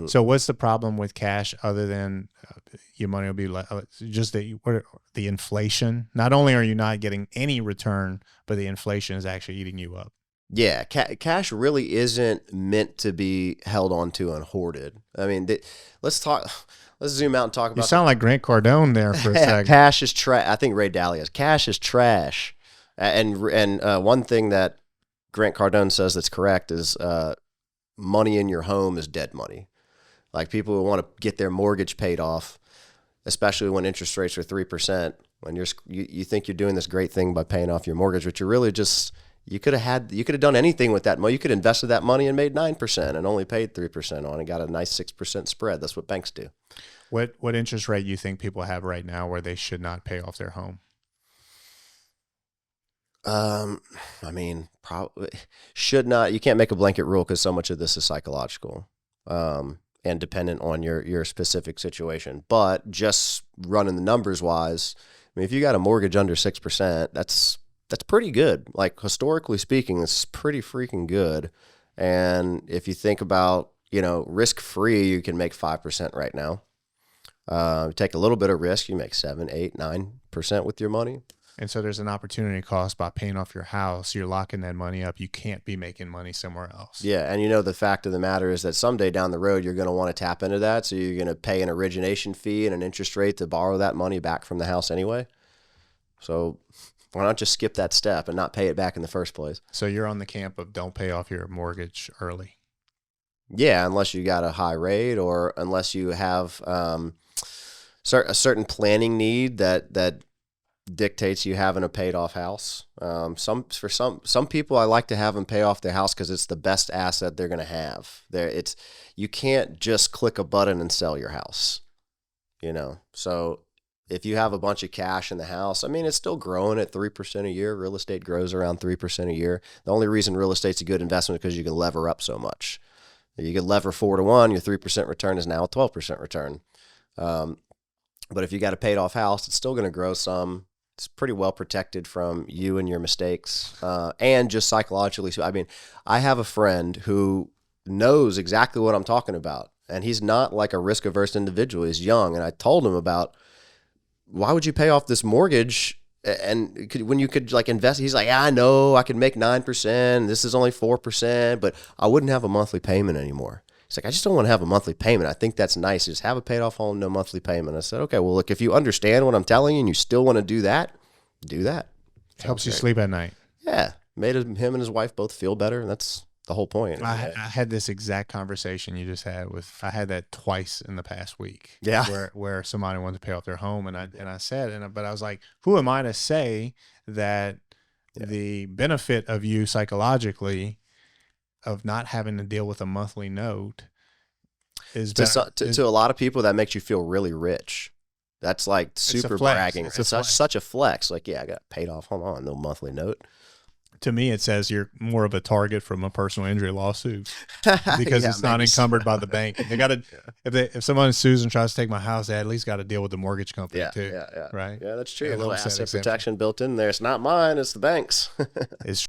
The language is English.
So what's the problem with cash other than your money will be just the inflation? Not only are you not getting any return, but the inflation is actually eating you up. Yeah, cash really isn't meant to be held onto and hoarded. I mean, let's zoom out and talk about. You sound like Grant Cardone there for a second. Cash is trash. I think Ray Dalio's cash is trash. And one thing that Grant Cardone says that's correct is money in your home is dead money. Like people who want to get their mortgage paid off, especially when interest rates are 3%, when you think you're doing this great thing by paying off your mortgage, but you're really just. You could have done anything with that money. You could have invested that money and made 9% and only paid 3% on and got a nice 6% spread. That's what banks do. What interest rate you think people have right now where they should not pay off their home? I mean, probably should not. You can't make a blanket rule because so much of this is psychological and dependent on your specific situation. But just running the numbers wise, I mean, if you got a mortgage under 6%, that's pretty good. Like historically speaking, it's pretty freaking good. And if you think about, risk free, you can make 5% right now. Take a little bit of risk, you make 7, 8, 9% with your money. And so there's an opportunity cost by paying off your house. You're locking that money up. You can't be making money somewhere else. Yeah. And the fact of the matter is that someday down the road, you're going to want to tap into that. So you're going to pay an origination fee and an interest rate to borrow that money back from the house anyway. So why not just skip that step and not pay it back in the first place? So you're on the camp of don't pay off your mortgage early. Yeah, unless you got a high rate or unless you have a certain planning need that dictates you having a paid off house. Some people, I like to have them pay off their house because it's the best asset they're going to have. You can't just click a button and sell your house. So. If you have a bunch of cash in the house, I mean, it's still growing at 3% a year. Real estate grows around 3% a year. The only reason real estate's a good investment is because you can lever up so much. You can lever 4-to-1, your 3% return is now a 12% return. But if you got a paid off house, it's still going to grow some. It's pretty well protected from you and your mistakes. And just psychologically. So, I mean, I have a friend who knows exactly what I'm talking about. And he's not like a risk averse individual. He's young. And I told him about, why would you pay off this mortgage and when you could like invest? He's like, yeah, I know I could make 9%. This is only 4%, but I wouldn't have a monthly payment anymore. He's like, I just don't want to have a monthly payment. I think that's nice. Just have a paid off home, no monthly payment. I said, okay, well, look, if you understand what I'm telling you and you still want to do that, do that. Helps you sleep at night. Yeah. Made him and his wife both feel better. And that's the whole point. I had this exact conversation you just had I had that twice in the past week. Yeah. Where somebody wanted to pay off their home. And I said, but I was like, who am I to say that the benefit of you psychologically of not having to deal with a monthly note is to a lot of people, that makes you feel really rich. That's like super bragging. It's such a flex. Like, yeah, I got paid off. Hold on. No monthly note. To me, it says you're more of a target from a personal injury lawsuit because it's not encumbered by the bank. They got to, if someone sues and tries to take my house, they at least got to deal with the mortgage company too. Yeah. Right? Yeah, that's true. A little asset protection built in there. It's not mine. It's the bank's. It's